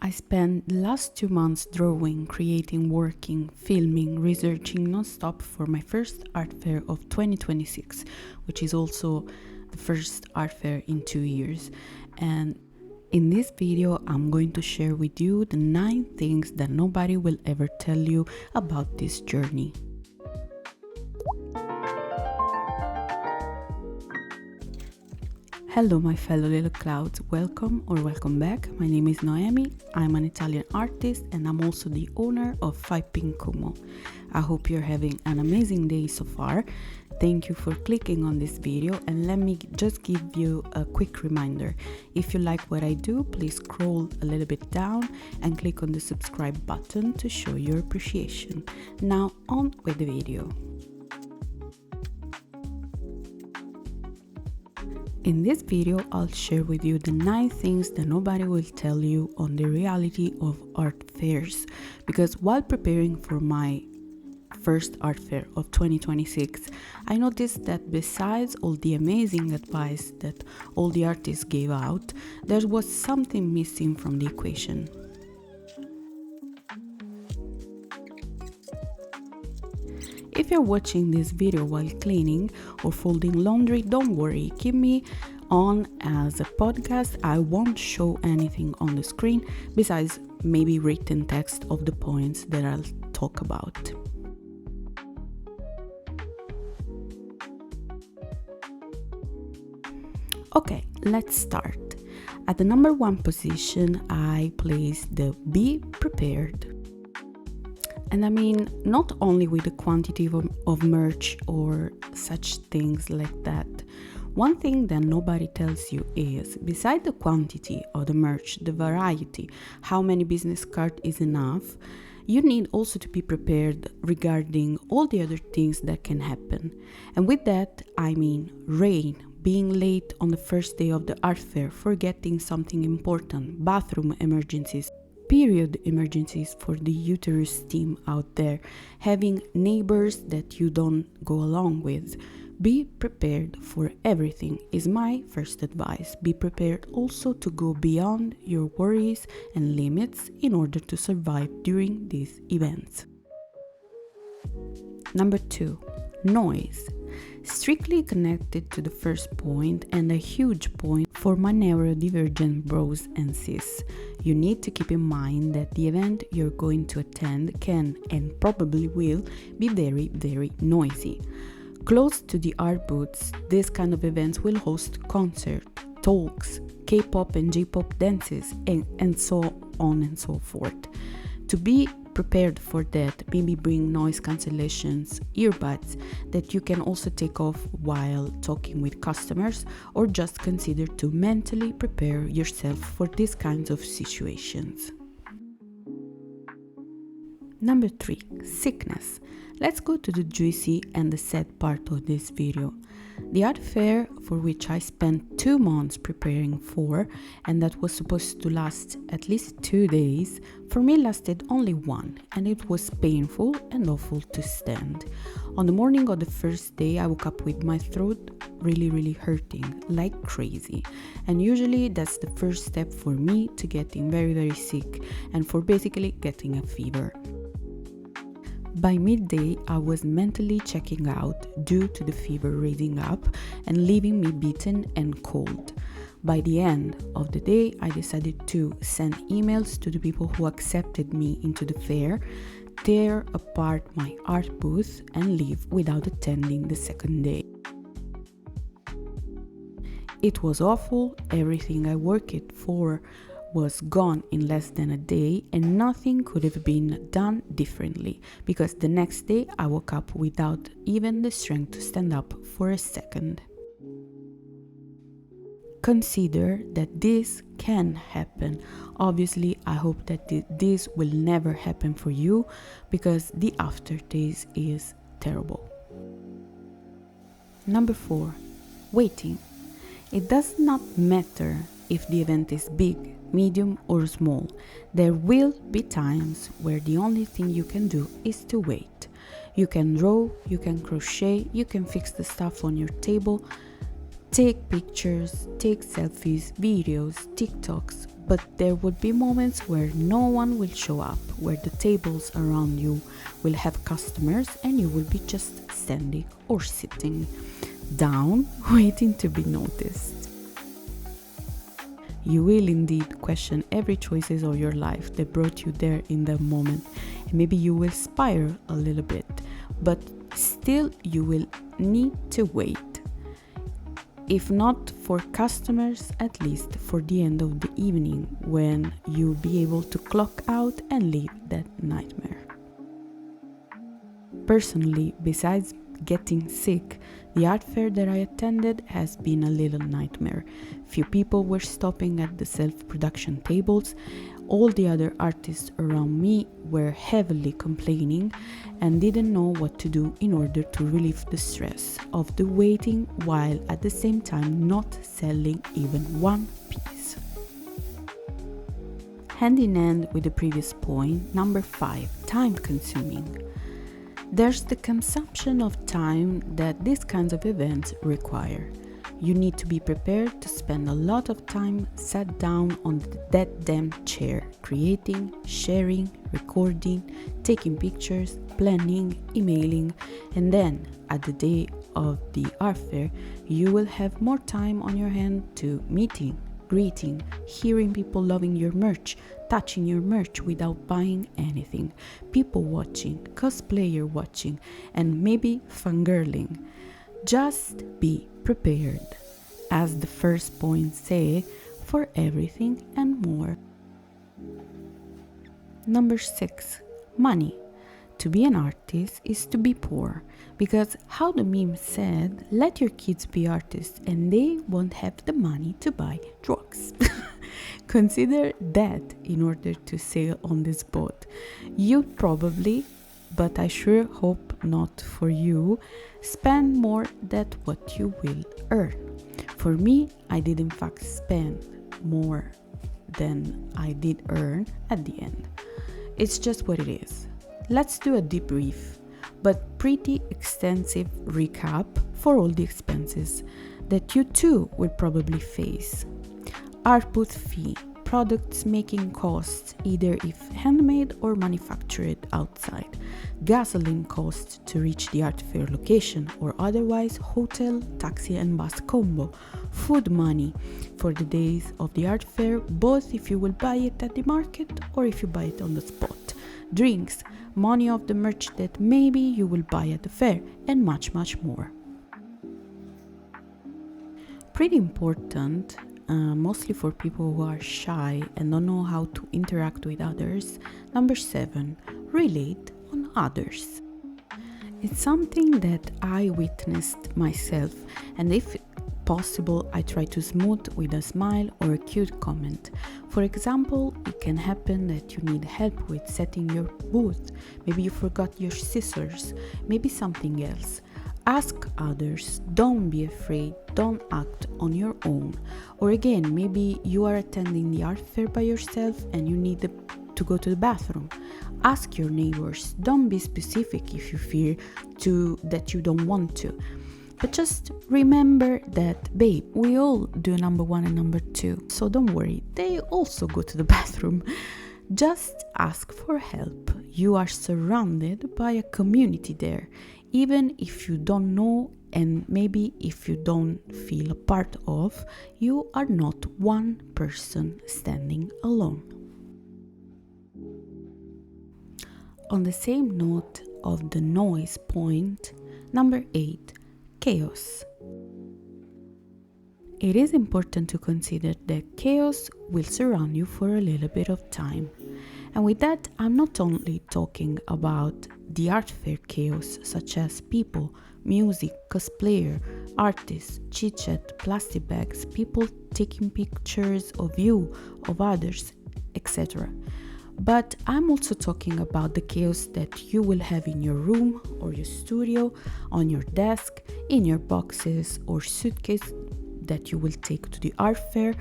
I spent the last 2 months drawing, creating, working, filming, researching non-stop for my first art fair of 2026, which is also the first art fair in 2 years. And in this video, I'm going to share with you the 9 things that nobody will ever tell you about this journey. Hello my fellow little clouds, welcome or welcome back. My name is Noemi, I'm an Italian artist and I'm also the owner of 5pinkkumoshop. I hope you're having an amazing day so far. Thank you for clicking on this video, and let me just give you a quick reminder. If you like what I do, please scroll a little bit down and click on the subscribe button to show your appreciation. Now on with the video. In this video, I'll share with you the 9 things that nobody will tell you on the reality of art fairs. Because while preparing for my first art fair of 2026, I noticed that besides all the amazing advice that all the artists gave out, there was something missing from the equation. If you're watching this video while cleaning or folding laundry, don't worry, keep me on as a podcast. I won't show anything on the screen besides maybe written text of the points that I'll talk about. Okay, let's start. At the number 1 position, I placed the be prepared. And I mean, not only with the quantity of merch or such things like that. One thing that nobody tells you is, beside the quantity of the merch, the variety, how many business cards is enough, you need also to be prepared regarding all the other things that can happen. And with that, I mean rain, being late on the first day of the art fair, forgetting something important, bathroom emergencies, period emergencies for the uterus team out there, having neighbors that you don't go along with. Be prepared for everything is my first advice. Be prepared also to go beyond your worries and limits in order to survive during these events. Number 2, noise. Strictly connected to the first point and a huge point for my neurodivergent bros and sis. You need to keep in mind that the event you're going to attend can and probably will be very, very noisy. Close to the art booths, this kind of events will host concerts, talks, K-pop and J-pop dances, and so on and so forth. To be prepared for that, maybe bring noise cancellations, earbuds that you can also take off while talking with customers, or just consider to mentally prepare yourself for these kinds of situations. Number 3, sickness. Let's go to the juicy and the sad part of this video. The art fair, for which I spent 2 months preparing for, and that was supposed to last at least 2 days, for me lasted only 1, and it was painful and awful to stand. On the morning of the first day, I woke up with my throat really hurting like crazy, and usually that's the first step for me to getting very sick and for basically getting a fever. By midday, I was mentally checking out due to the fever raising up and leaving me beaten and cold. By the end of the day, I decided to send emails to the people who accepted me into the fair, tear apart my art booth, and leave without attending the second day. It was awful. Everything I worked for was gone in less than a day, and nothing could have been done differently, because the next day I woke up without even the strength to stand up for a second. Consider that this can happen. Obviously, I hope that this will never happen for you, because the aftertaste is terrible. Number 4, waiting. It does not matter if the event is big, medium or small. There will be times where the only thing you can do is to wait. You can draw, you can crochet, you can fix the stuff on your table, take pictures, take selfies, videos, TikToks, but there would be moments where no one will show up, where the tables around you will have customers and you will be just standing or sitting down waiting to be noticed. You will indeed question every choices of your life that brought you there in that moment, and maybe you will spiral a little bit, but still you will need to wait. If not for customers, at least for the end of the evening, when you'll be able to clock out and leave that nightmare. Personally, besides getting sick, the art fair that I attended has been a little nightmare. Few people were stopping at the self-production tables. All the other artists around me were heavily complaining and didn't know what to do in order to relieve the stress of the waiting, while at the same time not selling even one piece. Hand in hand with the previous point, number 5, time consuming. There's the consumption of time that these kinds of events require. You need to be prepared to spend a lot of time sat down on that damn chair, creating, sharing, recording, taking pictures, planning, emailing, and then at the day of the art fair, you will have more time on your hand to meeting, greeting, hearing people loving your merch, touching your merch without buying anything, people watching, cosplayer watching, and maybe fangirling. Just be prepared, as the first point say, for everything and more. Number 6, money. To be an artist is to be poor, because how the meme said, let your kids be artists and they won't have the money to buy drugs. Consider that in order to sail on this boat. You probably, but I sure hope not for you, spend more than what you will earn. For me, I did in fact spend more than I did earn at the end. It's just what it is. Let's do a debrief, but pretty extensive recap for all the expenses that you too will probably face. Art booth fee, products making costs, either if handmade or manufactured outside, gasoline costs to reach the art fair location, or otherwise hotel, taxi and bus combo, food money for the days of the art fair, both if you will buy it at the market or if you buy it on the spot, drinks, money of the merch that maybe you will buy at the fair, and much more. Pretty important, mostly for people who are shy and don't know how to interact with others. Number 7, relate on others. It's something that I witnessed myself, and if possible, I try to smooth with a smile or a cute comment. For example, it can happen that you need help with setting your booth. Maybe you forgot your scissors, maybe something else. Ask others, don't be afraid, don't act on your own. Or again, maybe you are attending the art fair by yourself and you need to go to the bathroom. Ask your neighbors, don't be specific if you fear that you don't want to. But just remember that, babe, we all do number 1 and number 2, so don't worry, they also go to the bathroom. Just ask for help. You are surrounded by a community there, even if you don't know, and maybe if you don't feel a part of, you are not one person standing alone. On the same note of the noise point, number 8, chaos. It is important to consider that chaos will surround you for a little bit of time. And with that, I'm not only talking about the art fair chaos, such as people, music, cosplayer, artists, chit-chat, plastic bags, people taking pictures of you, of others, etc. But I'm also talking about the chaos that you will have in your room or your studio, on your desk, in your boxes or suitcase that you will take to the art fair,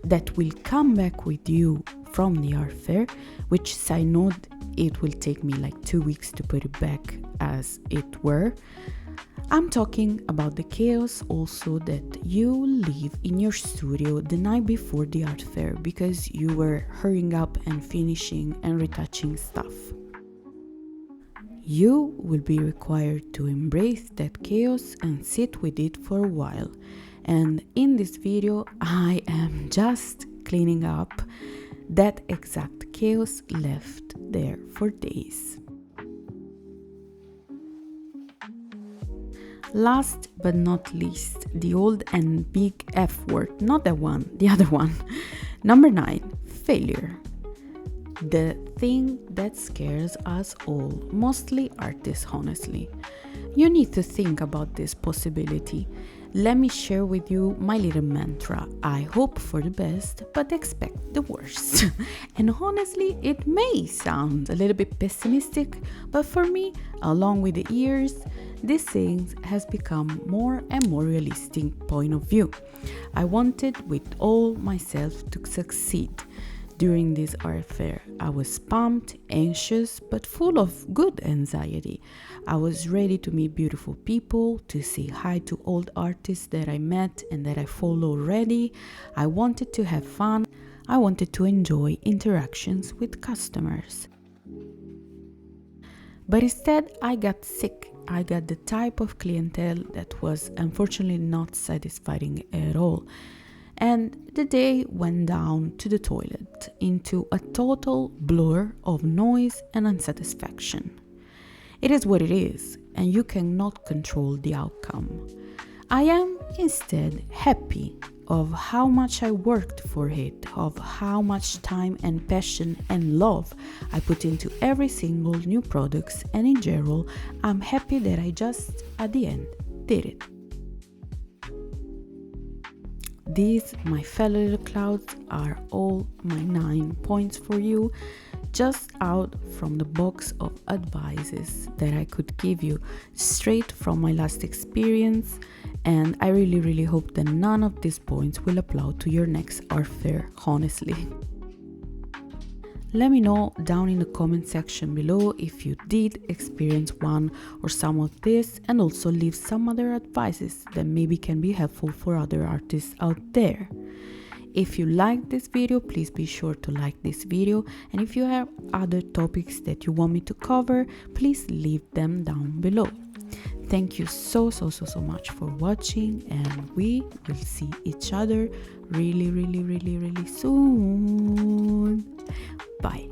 that will come back with you from the art fair, which, side note, it will take me like 2 weeks to put it back as it were. I'm talking about the chaos also that you live in your studio the night before the art fair because you were hurrying up and finishing and retouching stuff. You will be required to embrace that chaos and sit with it for a while. And in this video, I am just cleaning up that exact chaos left there for days. Last but not least, the old and big F word, not that one, the other one. Number 9, failure. The thing that scares us all, mostly artists, honestly. You need to think about this possibility. Let me share with you my little mantra. I hope for the best, but expect the worst. And honestly, it may sound a little bit pessimistic, but for me, along with the years, this saying has become more and more realistic point of view. I wanted with all myself to succeed. During this art fair, I was pumped, anxious, but full of good anxiety. I was ready to meet beautiful people, to say hi to old artists that I met and that I follow already. I wanted to have fun. I wanted to enjoy interactions with customers. But instead, I got sick. I got the type of clientele that was unfortunately not satisfying at all. And the day went down to the toilet into a total blur of noise and unsatisfaction. It is what it is, and you cannot control the outcome. I am instead happy of how much I worked for it, of how much time and passion and love I put into every single new products, and in general, I'm happy that I just, at the end, did it. These, my fellow little clouds, are all my 9 points for you, just out from the box of advices that I could give you straight from my last experience, and I really hope that none of these points will apply to your next art fair, honestly. Let me know down in the comment section below if you did experience one or some of this, and also leave some other advices that maybe can be helpful for other artists out there. If you liked this video, please be sure to like this video, and if you have other topics that you want me to cover, please leave them down below. Thank you so much for watching, and we will see each other really soon. Bye.